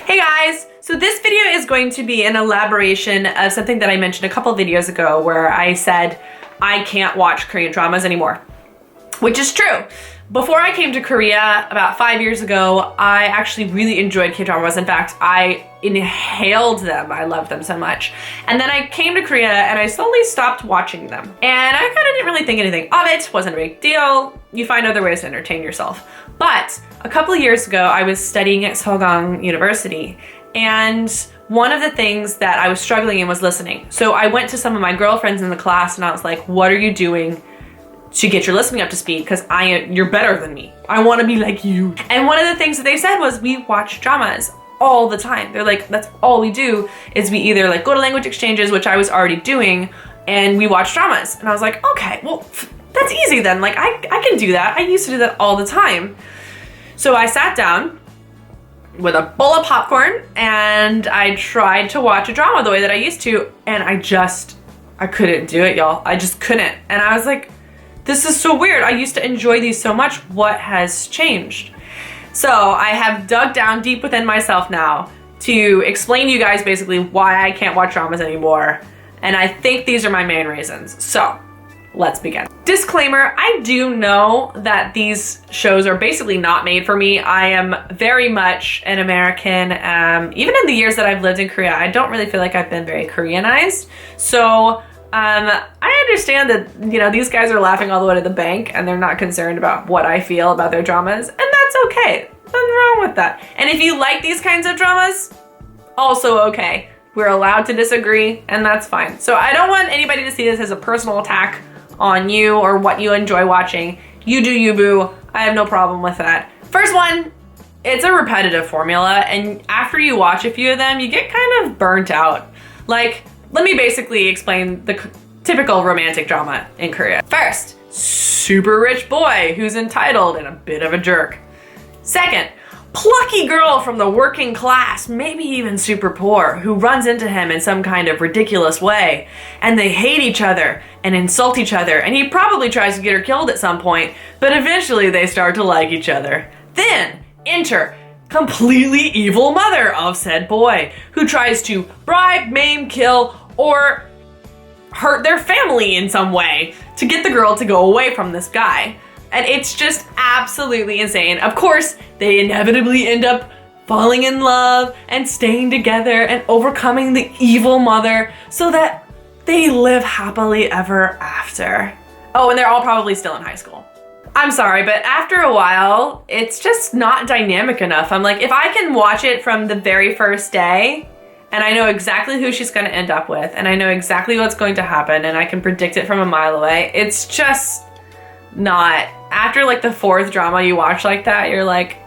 Hey guys! So this video is going to be an elaboration of something that I mentioned a couple videos ago where I said I can't watch Korean dramas anymore, which is true. Before I came to Korea about 5 years ago, I actually really enjoyed K-dramas. In fact, I inhaled them. I loved them so much. And then I came to Korea and I slowly stopped watching them. And I kind of didn't really think anything of it. Wasn't a big deal. You find other ways to entertain yourself. But a couple of years ago, I was studying at Sogang University. And one of the things that I was struggling in was listening. So I went to some of my girlfriends in the class and I was like, what are you doing to get your listening up to speed? Because you're better than me. I want to be like you. And one of the things that they said was we watch dramas all the time. They're like, that's all we do is we either like go to language exchanges, which I was already doing, and we watch dramas. And I was like, okay, well, that's easy then. Like I can do that. I used to do that all the time. So I sat down with a bowl of popcorn and I tried to watch a drama the way that I used to, and I couldn't do it, y'all. I just couldn't. And I was like, this is so weird. I used to enjoy these so much. What has changed? So I have dug down deep within myself now to explain to you guys basically why I can't watch dramas anymore. And I think these are my main reasons. So let's begin. Disclaimer, I do know that these shows are basically not made for me. I am very much an American. Even in the years that I've lived in Korea, I don't really feel like I've been very Koreanized. So I understand that, you know, these guys are laughing all the way to the bank and they're not concerned about what I feel about their dramas, and that's okay. Nothing wrong with that. And if you like these kinds of dramas, also okay. We're allowed to disagree, and that's fine. So I don't want anybody to see this as a personal attack on you or what you enjoy watching. You do you, boo. I have no problem with that. First one, it's a repetitive formula, and after you watch a few of them, you get kind of burnt out. Like, let me basically explain the typical romantic drama in Korea. First, super rich boy who's entitled and a bit of a jerk. Second, plucky girl from the working class, maybe even super poor, who runs into him in some kind of ridiculous way, and they hate each other and insult each other, and he probably tries to get her killed at some point, but eventually they start to like each other. Then, enter completely evil mother of said boy, who tries to bribe, maim, kill, or hurt their family in some way to get the girl to go away from this guy. And it's just absolutely insane. Of course, they inevitably end up falling in love and staying together and overcoming the evil mother so that they live happily ever after. Oh, and they're all probably still in high school. I'm sorry, but after a while, it's just not dynamic enough. I'm like, if I can watch it from the very first day, and I know exactly who she's gonna end up with, and I know exactly what's going to happen, and I can predict it from a mile away, it's just not. After like the fourth drama you watch like that, you're like...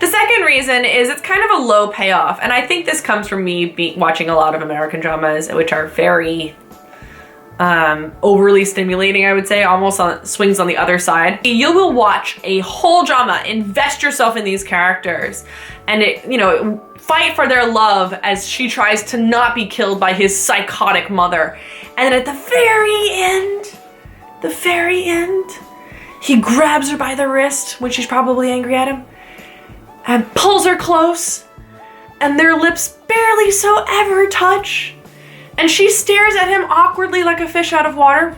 The second reason is it's kind of a low payoff, and I think this comes from me watching a lot of American dramas, which are very overly stimulating, I would say, almost swings on the other side. You will watch a whole drama, invest yourself in these characters, and fight for their love as she tries to not be killed by his psychotic mother. And then at the very end, he grabs her by the wrist when she's probably angry at him and pulls her close, and their lips barely so ever touch. And she stares at him awkwardly like a fish out of water.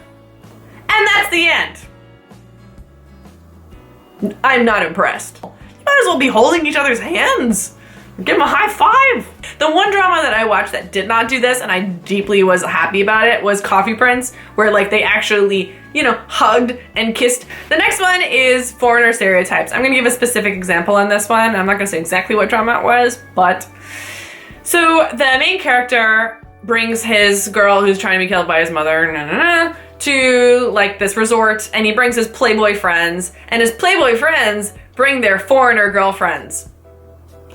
And that's the end. I'm not impressed. You might as well be holding each other's hands. Give them a high five. The one drama that I watched that did not do this, and I deeply was happy about it, was Coffee Prince, where like they actually, hugged and kissed. The next one is Foreigner Stereotypes. I'm gonna give a specific example on this one. I'm not gonna say exactly what drama it was, but. So the main character brings his girl who's trying to be killed by his mother to like this resort, and he brings his playboy friends, and his playboy friends bring their foreigner girlfriends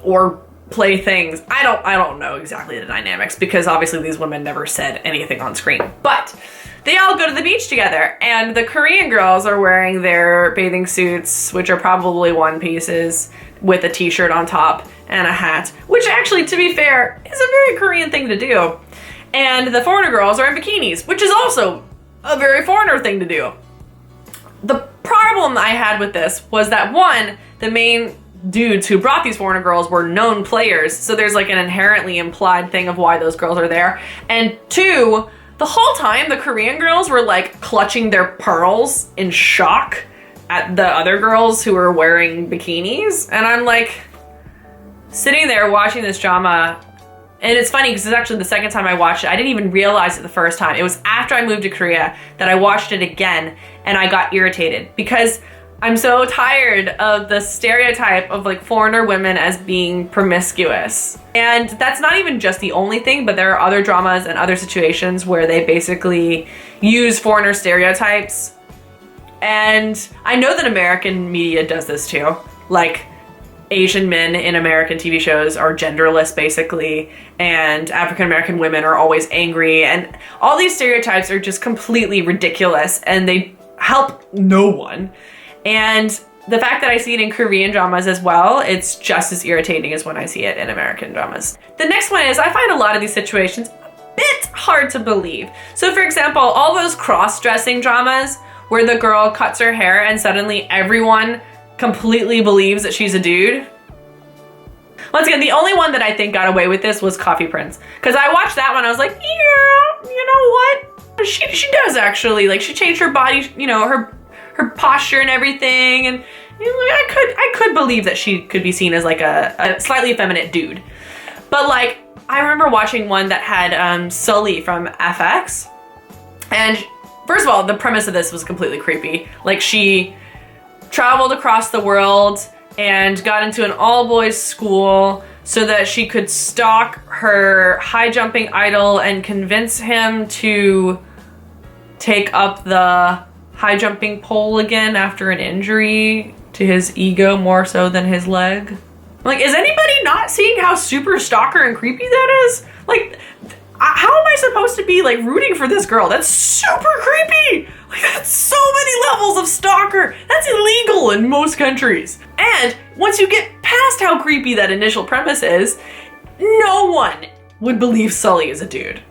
or playthings. I don't know exactly the dynamics because obviously these women never said anything on screen, but they all go to the beach together, and the Korean girls are wearing their bathing suits, which are probably one pieces with a t-shirt on top and a hat, which actually, to be fair, is a very Korean thing to do. And the foreigner girls are in bikinis, which is also a very foreigner thing to do. The problem I had with this was that, one, the main dudes who brought these foreigner girls were known players, so there's like an inherently implied thing of why those girls are there. And two, the whole time the Korean girls were like clutching their pearls in shock at the other girls who were wearing bikinis. And I'm like sitting there watching this drama, and it's funny because it's actually the second time I watched it. I didn't even realize it the first time. It was after I moved to Korea that I watched it again, and I got irritated because I'm so tired of the stereotype of like foreigner women as being promiscuous. And that's not even just the only thing, but there are other dramas and other situations where they basically use foreigner stereotypes. And I know that American media does this too. Like, Asian men in American TV shows are genderless basically, and African American women are always angry, and all these stereotypes are just completely ridiculous and they help no one. And the fact that I see it in Korean dramas as well, it's just as irritating as when I see it in American dramas. The next one is I find a lot of these situations a bit hard to believe. So for example, all those cross-dressing dramas where the girl cuts her hair and suddenly everyone completely believes that she's a dude. Once again, the only one that I think got away with this was Coffee Prince. Because I watched that one, I was like, yeah, you know what? She does actually, like, she changed her body, you know, her posture and everything, and you know, I could believe that she could be seen as like a slightly effeminate dude. But like, I remember watching one that had Sully from FX, and first of all, the premise of this was completely creepy. Like, she traveled across the world and got into an all-boys school so that she could stalk her high jumping idol and convince him to take up the high jumping pole again after an injury to his ego more so than his leg. Like, is anybody not seeing how super stalker and creepy that is? Like, how am I supposed to be like rooting for this girl? That's super creepy. Like, that's so many levels of stalker. That's illegal in most countries. And once you get past how creepy that initial premise is, no one would believe Sully is a dude.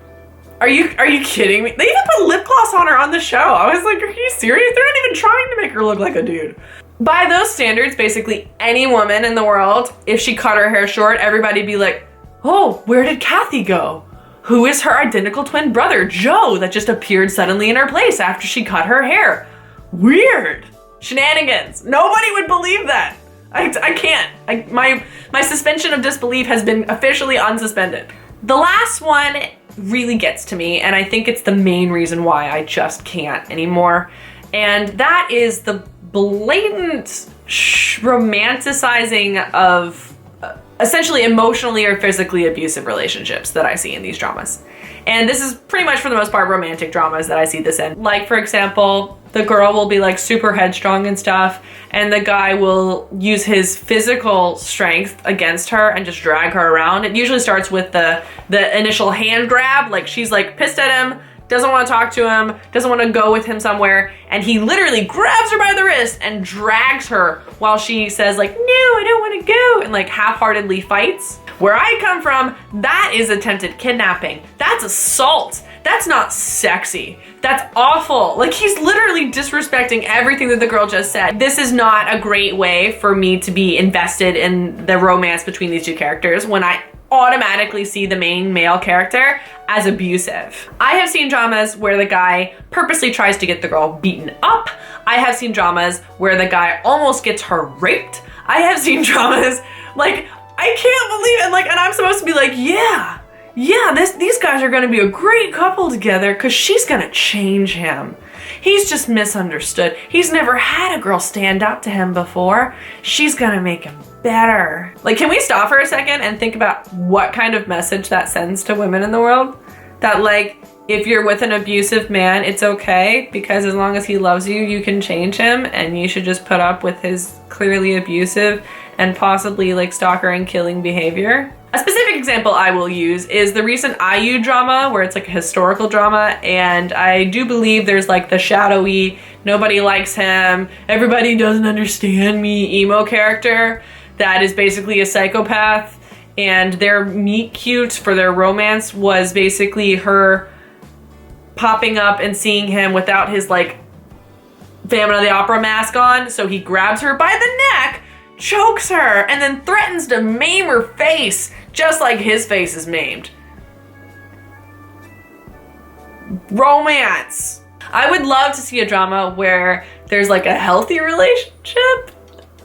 Are you kidding me? They even put lip gloss on her on the show. I was like, are you serious? They're not even trying to make her look like a dude. By those standards, basically any woman in the world, if she cut her hair short, everybody'd be like, oh, where did Kathy go? Who is her identical twin brother, Joe, that just appeared suddenly in her place after she cut her hair? Weird. Shenanigans. Nobody would believe that. I can't. My suspension of disbelief has been officially unsuspended. The last one really gets to me, and I think it's the main reason why I just can't anymore. And that is the blatant romanticizing of essentially emotionally or physically abusive relationships that I see in these dramas. And this is pretty much for the most part romantic dramas that I see this in. Like, for example, the girl will be like super headstrong and stuff, and the guy will use his physical strength against her and just drag her around. It usually starts with the initial hand grab, like she's like pissed at him, doesn't want to talk to him, doesn't want to go with him somewhere, and he literally grabs her by the wrist and drags her while she says like, no, I don't want to go, and like half-heartedly fights. Where I come from, that is attempted kidnapping. That's assault. That's not sexy. That's awful. Like, he's literally disrespecting everything that the girl just said. This is not a great way for me to be invested in the romance between these two characters when I automatically see the main male character as abusive. I have seen dramas where the guy purposely tries to get the girl beaten up. I have seen dramas where the guy almost gets her raped. I have seen dramas like, I can't believe it, like, and I'm supposed to be like, yeah, these guys are gonna be a great couple together because she's gonna change him. He's just misunderstood. He's never had a girl stand up to him before. She's gonna make him better. Like, can we stop for a second and think about what kind of message that sends to women in the world? That like, if you're with an abusive man, it's okay because as long as he loves you, you can change him, and you should just put up with his clearly abusive and possibly like stalker and killing behavior. A specific example I will use is the recent IU drama where it's like a historical drama, and I do believe there's like the shadowy, nobody likes him, everybody doesn't understand me emo character that is basically a psychopath, and their meet cute for their romance was basically her popping up and seeing him without his like Phantom of the Opera mask on, so he grabs her by the neck, chokes her, and then threatens to maim her face, just like his face is maimed. Romance. I would love to see a drama where there's like a healthy relationship,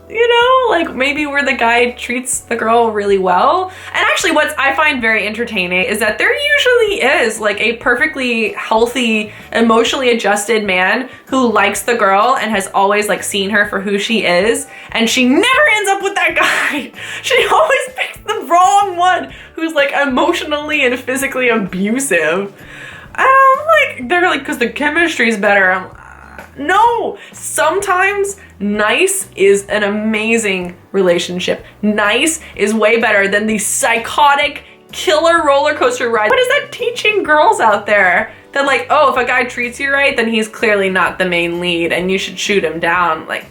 you know, like maybe where the guy treats the girl really well. And actually what I find very entertaining is that there usually is like a perfectly healthy, emotionally adjusted man who likes the girl and has always like seen her for who she is, and she never ends up with that guy. She always picks the wrong one who's like emotionally and physically abusive. Like, they're like, because the chemistry's better. No, sometimes nice is an amazing relationship. Nice is way better than the psychotic killer roller coaster ride. What is that teaching girls out there? That like, oh, if a guy treats you right, then he's clearly not the main lead and you should shoot him down. Like,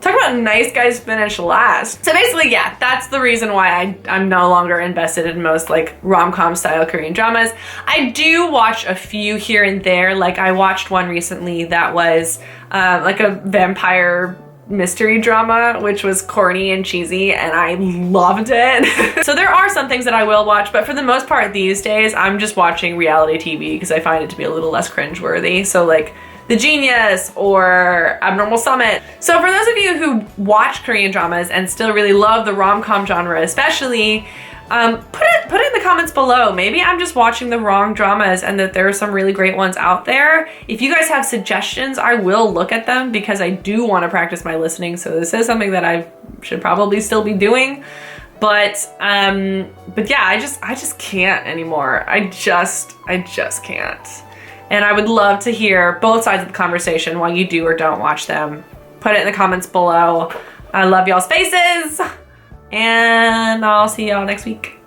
talk about nice guys finish last. So basically, yeah, that's the reason why I'm no longer invested in most like rom-com style Korean dramas. I do watch a few here and there. Like I watched one recently that was like a vampire mystery drama, which was corny and cheesy, and I loved it. So there are some things that I will watch, but for the most part these days, I'm just watching reality TV because I find it to be a little less cringeworthy. So like The Genius or Abnormal Summit. So for those of you who watch Korean dramas and still really love the rom-com genre especially, put it in the comments below. Maybe I'm just watching the wrong dramas and that there are some really great ones out there. If you guys have suggestions, I will look at them because I do want to practice my listening. So this is something that I should probably still be doing. But yeah, I just can't anymore. I just can't. And I would love to hear both sides of the conversation while you do or don't watch them. Put it in the comments below. I love y'all's faces, and I'll see y'all next week.